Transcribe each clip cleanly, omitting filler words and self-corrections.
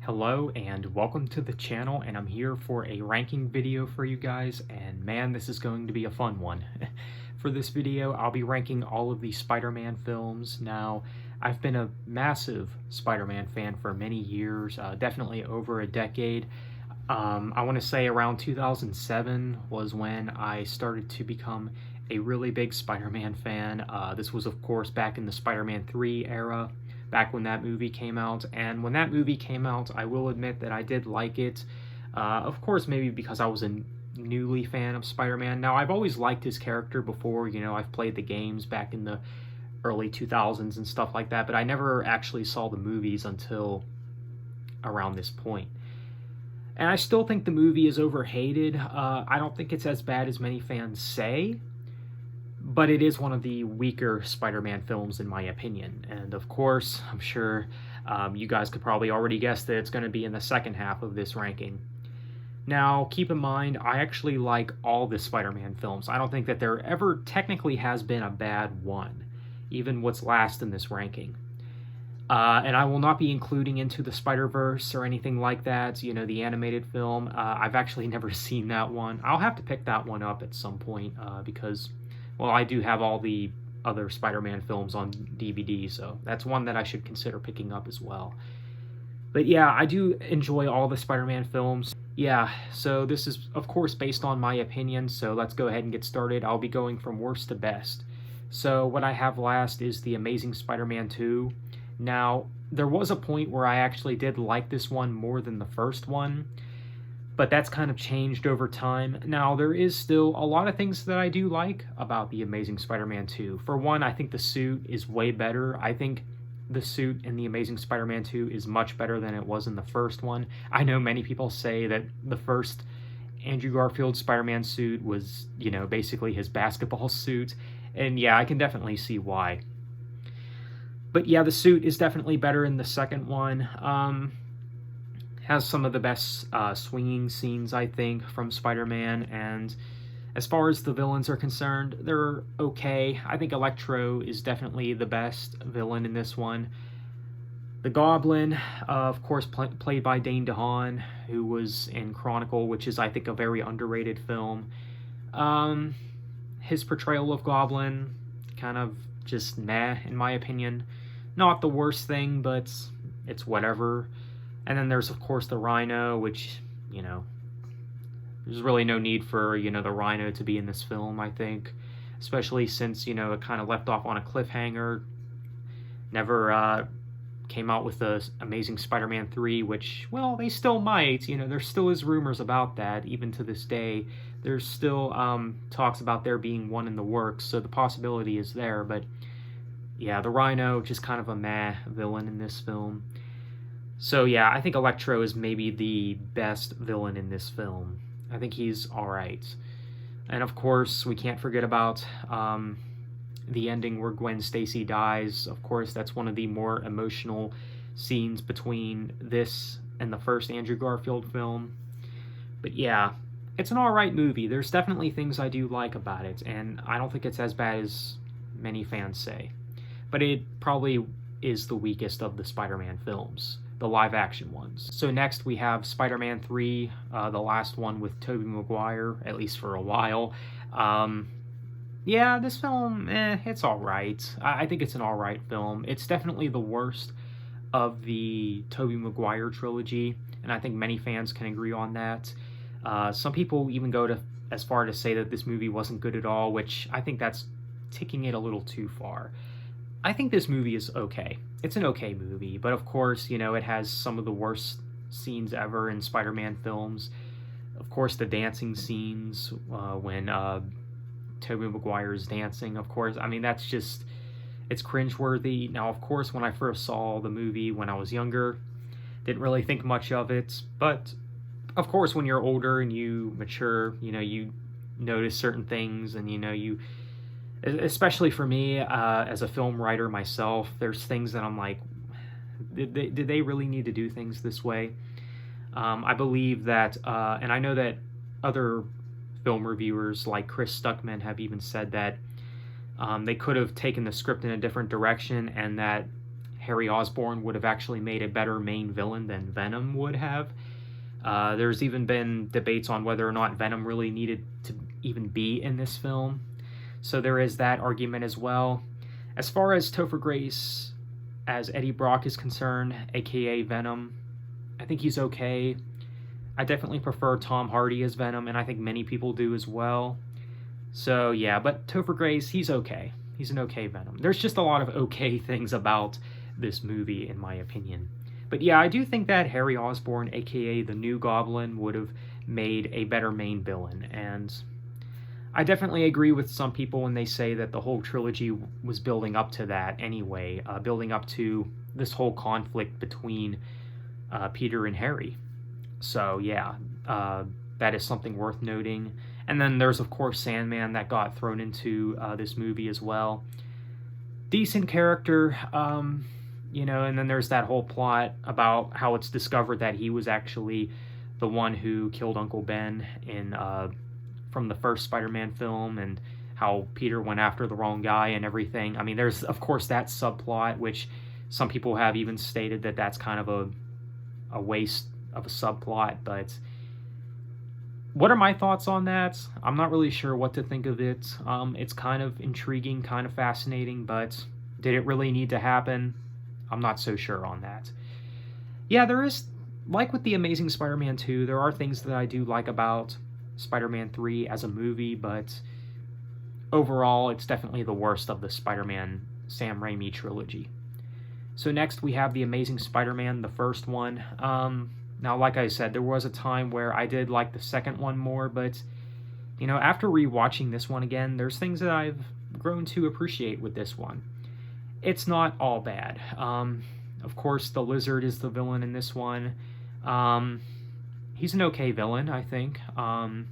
Hello and welcome to the channel, and I'm here for a ranking video for you guys, and man, this is going to be a fun one. For this video, I'll be ranking all of the Spider-Man films. Now, I've been a massive Spider-Man fan for many years, definitely over a decade. I want to say around 2007 was when I started to become a really big Spider-Man fan. This was, of course, back in the Spider-Man 3 era, back when that movie came out. And when that movie came out, I will admit that I did like it. Of course, maybe because I was a newly fan of Spider-Man. Now, I've always liked his character before. I've played the games back in the early 2000s and stuff like that, but I never actually saw the movies until around this point. And I still think the movie is overhated. I don't think it's as bad as many fans say, but it is one of the weaker Spider-Man films in my opinion. And of course, I'm sure you guys could probably already guess that it's going to be in the second half of this ranking. Now, keep in mind, I actually like all the Spider-Man films. I don't think that there ever technically has been a bad one, even what's last in this ranking. And I will not be including Into the Spider-Verse or anything like that, the animated film. I've actually never seen that one. I'll have to pick that one up at some point because, well, I do have all the other Spider-Man films on DVD, so that's one that I should consider picking up as well. But yeah, I do enjoy all the Spider-Man films. Yeah, so this is, of course, based on my opinion, so let's go ahead and get started. I'll be going from worst to best. So what I have last is The Amazing Spider-Man 2. Now, there was a point where I actually did like this one more than the first one, but that's kind of changed over time. Now, there is still a lot of things that I do like about The Amazing Spider-Man 2. For one, I think the suit is way better. I think the suit in The Amazing Spider-Man 2 is much better than it was in the first one. I know many people say that the first Andrew Garfield Spider-Man suit was, basically his basketball suit, and yeah, I can definitely see why. But yeah, the suit is definitely better in the second one. Has some of the best swinging scenes, I think, from Spider-Man. And as far as the villains are concerned, they're okay. I think Electro is definitely the best villain in this one. The Goblin, of course, played by Dane DeHaan, who was in Chronicle, which is, I think, a very underrated film. His portrayal of Goblin, kind of just meh, in my opinion. Not the worst thing, but it's whatever. And then there's, of course, the Rhino, which, there's really no need for, the Rhino to be in this film, I think. Especially since, it kind of left off on a cliffhanger. Never came out with the Amazing Spider-Man 3, which, well, they still might. There still is rumors about that, even to this day. There's still talks about there being one in the works, so the possibility is there, but yeah, the Rhino, just kind of a meh villain in this film. So yeah, I think Electro is maybe the best villain in this film. I think he's alright. And of course, we can't forget about the ending where Gwen Stacy dies. Of course, that's one of the more emotional scenes between this and the first Andrew Garfield film. But yeah, it's an alright movie. There's definitely things I do like about it, and I don't think it's as bad as many fans say. But it probably is the weakest of the Spider-Man films, the live-action ones. So next we have Spider-Man 3, the last one with Tobey Maguire, at least for a while. Yeah, this film, it's alright. I think it's an alright film. It's definitely the worst of the Tobey Maguire trilogy, and I think many fans can agree on that. Some people even go as far to say that this movie wasn't good at all, which I think that's taking it a little too far. I think this movie is okay. It's an okay movie, but of course, it has some of the worst scenes ever in Spider-Man films. Of course, the dancing scenes when Tobey Maguire is dancing, of course. I mean, that's just, it's cringeworthy. Now, of course, when I first saw the movie when I was younger, didn't really think much of it, but of course, when you're older and you mature, you notice certain things, and you especially for me, as a film writer myself, there's things that I'm like, did they really need to do things this way? I believe that, and I know that other film reviewers like Chris Stuckman have even said that they could have taken the script in a different direction, and that Harry Osborn would have actually made a better main villain than Venom would have. There's even been debates on whether or not Venom really needed to even be in this film. So there is that argument as well. As far as Topher Grace as Eddie Brock is concerned, aka Venom, I think he's okay. I definitely prefer Tom Hardy as Venom, and I think many people do as well. So yeah, but Topher Grace, he's okay. He's an okay Venom. There's just a lot of okay things about this movie, in my opinion. But yeah, I do think that Harry Osborn, aka the New Goblin, would have made a better main villain, and I definitely agree with some people when they say that the whole trilogy was building up to that anyway, building up to this whole conflict between Peter and Harry. So yeah, that is something worth noting. And then there's, of course, Sandman that got thrown into this movie as well. Decent character, you know, and then there's that whole plot about how it's discovered that he was actually the one who killed Uncle Ben in from the first Spider-Man film, and how Peter went after the wrong guy and everything. I mean, there's, of course, that subplot, which some people have even stated that that's kind of a waste of a subplot, but what are my thoughts on that? I'm not really sure what to think of it. It's kind of intriguing, kind of fascinating, but did it really need to happen? I'm not so sure on that. Yeah, there is, like with The Amazing Spider-Man 2, there are things that I do like about Spider-Man 3 as a movie, but overall, it's definitely the worst of the Spider-Man Sam Raimi trilogy. So next, we have The Amazing Spider-Man, the first one. Now, like I said, there was a time where I did like the second one more, but, you know, after rewatching this one again, there's things that I've grown to appreciate with this one. It's not all bad. Of course, the Lizard is the villain in this one. He's an okay villain, I think. And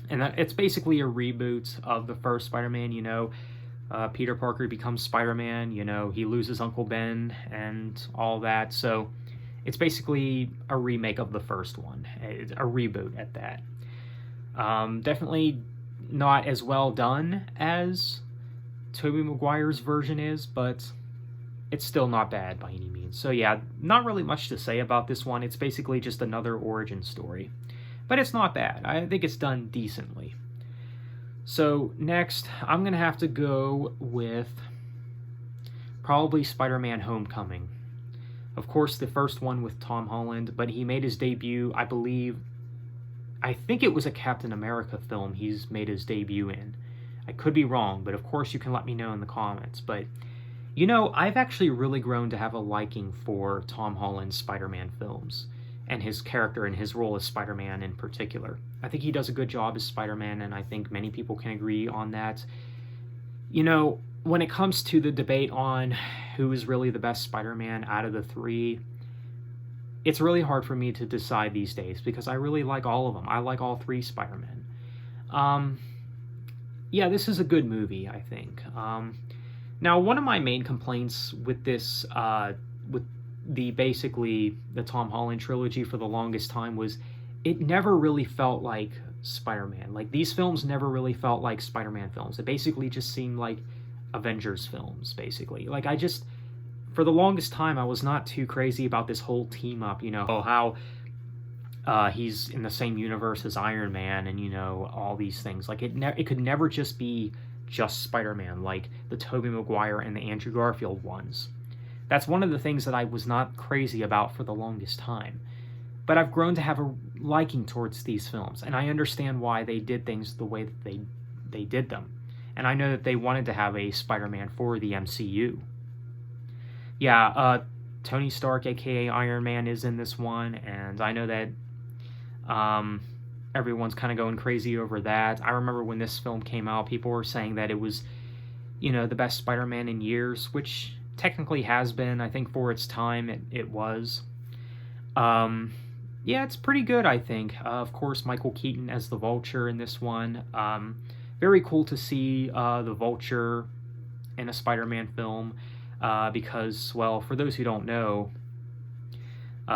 it's basically a reboot of the first Spider-Man, you know. Peter Parker becomes Spider-Man, you know, he loses Uncle Ben and all that, so it's basically a remake of the first one, a reboot at that. Definitely not as well done as Tobey Maguire's version is, but it's still not bad by any means. So yeah, not really much to say about this one. It's basically just another origin story, but it's not bad. I think it's done decently. So next, I'm going to have to go with probably Spider-Man Homecoming. Of course, the first one with Tom Holland, but he made his debut, I think it was a Captain America film he's made his debut in. I could be wrong, but of course you can let me know in the comments. But, you know, I've actually really grown to have a liking for Tom Holland's Spider-Man films, and his character and his role as Spider-Man in particular. I think he does a good job as Spider-Man, and I think many people can agree on that. You know, when it comes to the debate on who is really the best Spider-Man out of the three, it's really hard for me to decide these days, because I really like all of them. I like all three Spider-Men. Yeah, this is a good movie, I think. Now, one of my main complaints with this, with basically the Tom Holland trilogy for the longest time, was it never really felt like Spider-Man. Like, these films never really felt like Spider-Man films. It basically just seemed like Avengers films, basically. Like, for the longest time, I was not too crazy about this whole team up, you know, how he's in the same universe as Iron Man, and, you know, all these things. Like, it could never just be just Spider-Man, like the Tobey Maguire and the Andrew Garfield ones. That's one of the things that I was not crazy about for the longest time. But I've grown to have a liking towards these films, and I understand why they did things the way that they did them. And I know that they wanted to have a Spider-Man for the MCU. Yeah, Tony Stark, aka Iron Man, is in this one, and I know that everyone's kind of going crazy over that. I remember when this film came out, people were saying that it was, you know, the best Spider-Man in years, which technically has been. I think for its time, it was. Yeah, it's pretty good, I think. Of course, Michael Keaton as the Vulture in this one. Very cool to see the Vulture in a Spider-Man film, because, well, for those who don't know,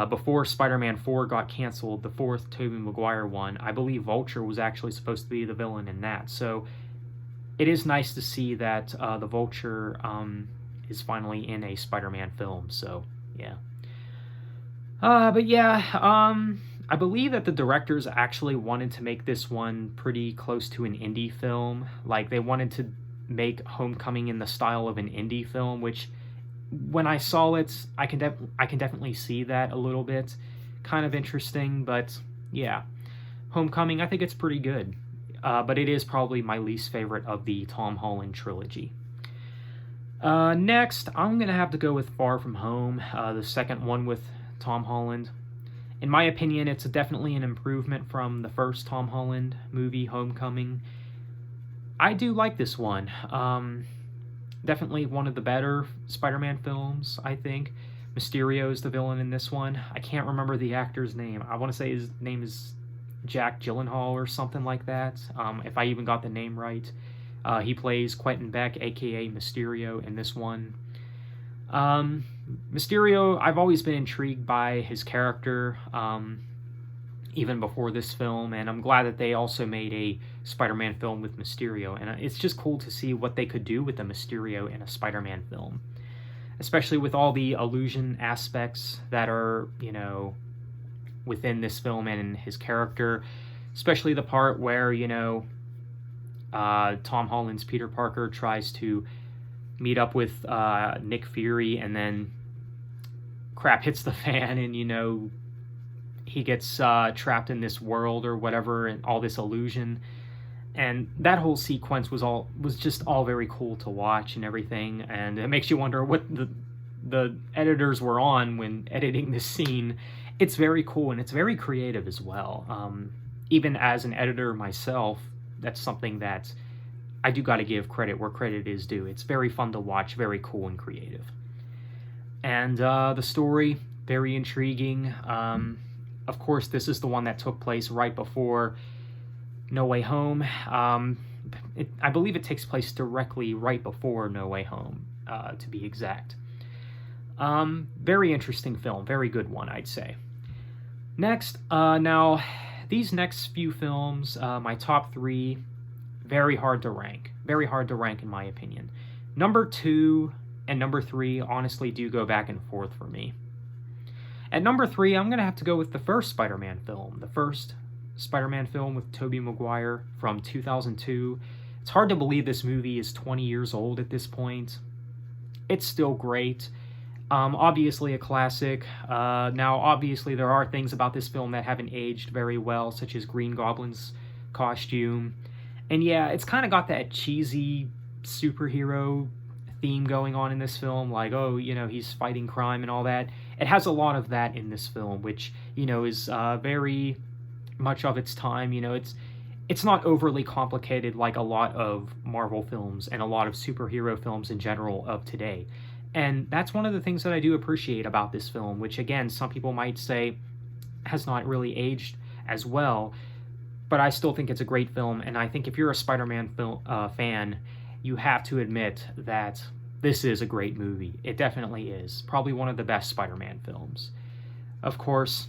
before Spider-Man 4 got canceled, the fourth Tobey Maguire one, I believe Vulture was actually supposed to be the villain in that. So it is nice to see that the Vulture is finally in a Spider-Man film, so yeah. But yeah, I believe that the directors actually wanted to make this one pretty close to an indie film. Like, they wanted to make Homecoming in the style of an indie film, which, when I saw it, I can definitely see that a little bit. Kind of interesting, but yeah. Homecoming, I think it's pretty good. But it is probably my least favorite of the Tom Holland trilogy. Next, I'm going to have to go with Far From Home, the second one with Tom Holland. In my opinion, it's definitely an improvement from the first Tom Holland movie, Homecoming. I do like this one. Definitely one of the better Spider-Man films, I think. Mysterio is the villain in this one. I can't remember the actor's name. I want to say his name is Jack Gyllenhaal or something like that, if I even got the name right. He plays Quentin Beck, aka Mysterio, in this one. Mysterio, I've always been intrigued by his character, even before this film, and I'm glad that they also made a Spider-Man film with Mysterio, and it's just cool to see what they could do with the Mysterio in a Spider-Man film, especially with all the illusion aspects that are, you know, within this film and in his character, especially the part where, you know, Tom Holland's Peter Parker tries to meet up with Nick Fury, and then crap hits the fan, and, you know, he gets trapped in this world or whatever, and all this illusion. And that whole sequence was just all very cool to watch and everything, and it makes you wonder what the editors were on when editing this scene. It's very cool, and it's very creative as well. Even as an editor myself, that's something that I do got to give credit where credit is due. It's very fun to watch, very cool and creative. And the story, very intriguing. Of course, this is the one that took place right before No Way Home. I believe it takes place directly right before No Way Home, to be exact. Very interesting film, very good one, I'd say. Next, now, these next few films, my top three, very hard to rank. Very hard to rank, in my opinion. Number 2 and number 3 honestly do go back and forth for me. At number 3, I'm going to have to go with the first Spider-Man film. The first Spider-Man film with Tobey Maguire from 2002. It's hard to believe this movie is 20 years old at this point. It's still great. Obviously a classic. Now, obviously, there are things about this film that haven't aged very well, such as Green Goblin's costume. And yeah, it's kind of got that cheesy superhero theme going on in this film, like, oh, you know, he's fighting crime and all that. It has a lot of that in this film, which, you know, is very much of its time. You know, it's not overly complicated like a lot of Marvel films and a lot of superhero films in general of today. And that's one of the things that I do appreciate about this film, which, again, some people might say has not really aged as well, but I still think it's a great film, and I think if you're a Spider-Man fan, you have to admit that this is a great movie. It definitely is. Probably one of the best Spider-Man films. Of course,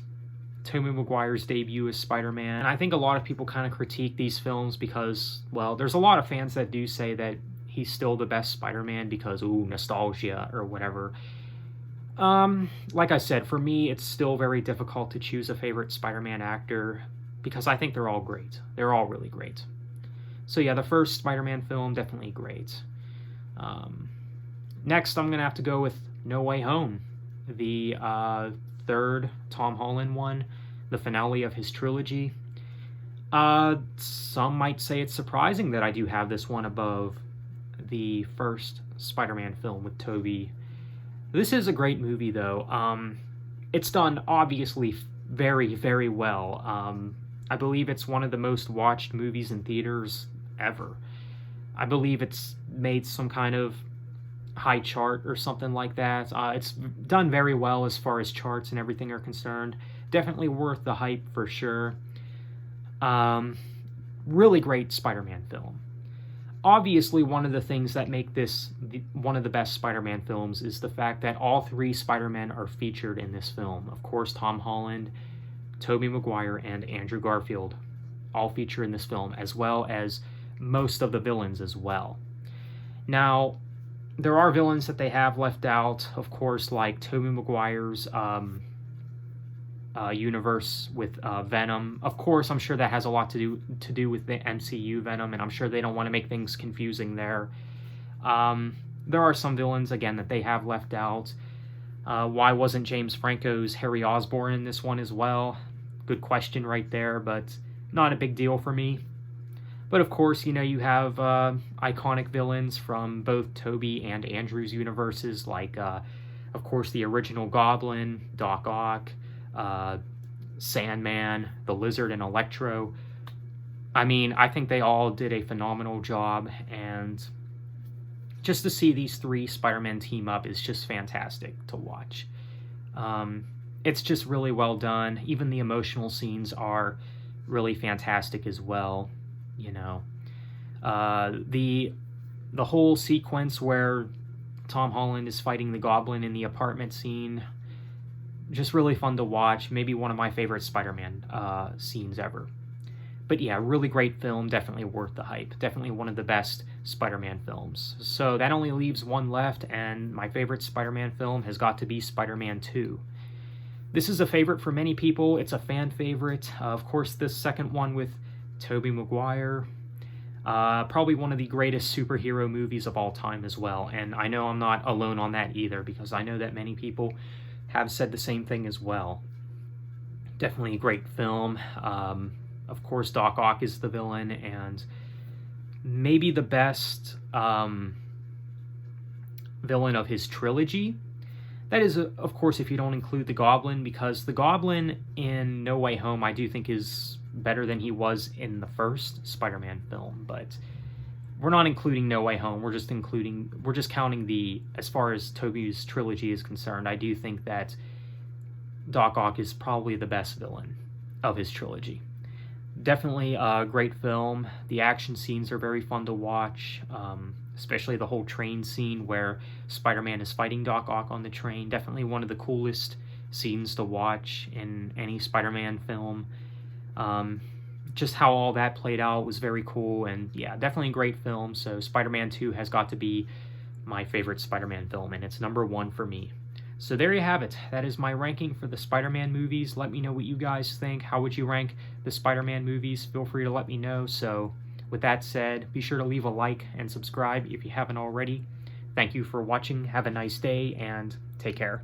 Tobey Maguire's debut as Spider-Man, and I think a lot of people kind of critique these films because, well, there's a lot of fans that do say that he's still the best Spider-Man because, ooh, nostalgia or whatever. Like I said, for me, it's still very difficult to choose a favorite Spider-Man actor because I think they're all great. They're all really great. So yeah, the first Spider-Man film, definitely great. Next, I'm going to have to go with No Way Home, the third Tom Holland one, the finale of his trilogy. Some might say it's surprising that I do have this one above the first Spider-Man film with Tobey. This is a great movie, though. It's done, obviously, very, very well. I believe it's one of the most watched movies in theaters ever. I believe it's made some kind of high chart or something like that. It's done very well as far as charts and everything are concerned. Definitely worth the hype for sure. Really great Spider-Man film. Obviously, one of the things that make this one of the best Spider-Man films is the fact that all three Spider-Men are featured in this film. Of course, Tom Holland, Tobey Maguire, and Andrew Garfield all feature in this film, as well as most of the villains as well. Now, there are villains that they have left out, of course, like Tobey Maguire's universe with Venom. Of course, I'm sure that has a lot to do with the MCU Venom, and I'm sure they don't want to make things confusing there. There are some villains, again, that they have left out. Why wasn't James Franco's Harry Osborn in this one as well? Good question right there, but not a big deal for me. But of course, you know, you have iconic villains from both Tobey and Andrew's universes, like, of course, the original Goblin, Doc Ock, Sandman, the Lizard, and Electro. I mean, I think they all did a phenomenal job, and just to see these three Spider-Man team up is just fantastic to watch. It's just really well done. Even the emotional scenes are really fantastic as well. You know, the whole sequence where Tom Holland is fighting the Goblin in the apartment scene, just really fun to watch. Maybe one of my favorite Spider-Man scenes ever. But yeah, really great film, definitely worth the hype. Definitely one of the best Spider-Man films. So that only leaves one left, and my favorite Spider-Man film has got to be Spider-Man 2. This is a favorite for many people. It's a fan favorite. Of course, this second one with Tobey Maguire. Probably one of the greatest superhero movies of all time as well. And I know I'm not alone on that either, because I know that many people have said the same thing as well. Definitely a great film. Of course, Doc Ock is the villain, and maybe the best villain of his trilogy. That is, of course, if you don't include the Goblin, because the Goblin in No Way Home I do think is better than he was in the first Spider-Man film, but we're not including No Way Home. We're just counting the, as far as Tobey's trilogy is concerned, I do think that Doc Ock is probably the best villain of his trilogy. Definitely a great film. The action scenes are very fun to watch, especially the whole train scene where Spider-Man is fighting Doc Ock on the train. Definitely one of the coolest scenes to watch in any Spider-Man film. Just how all that played out was very cool, and yeah, definitely a great film. So Spider-Man 2 has got to be my favorite Spider-Man film, and it's #1 for me. So there you have it. That is my ranking for the Spider-Man movies. Let me know what you guys think. How would you rank the Spider-Man movies? Feel free to let me know. So with that said, be sure to leave a like and subscribe if you haven't already. Thank you for watching. Have a nice day, and take care.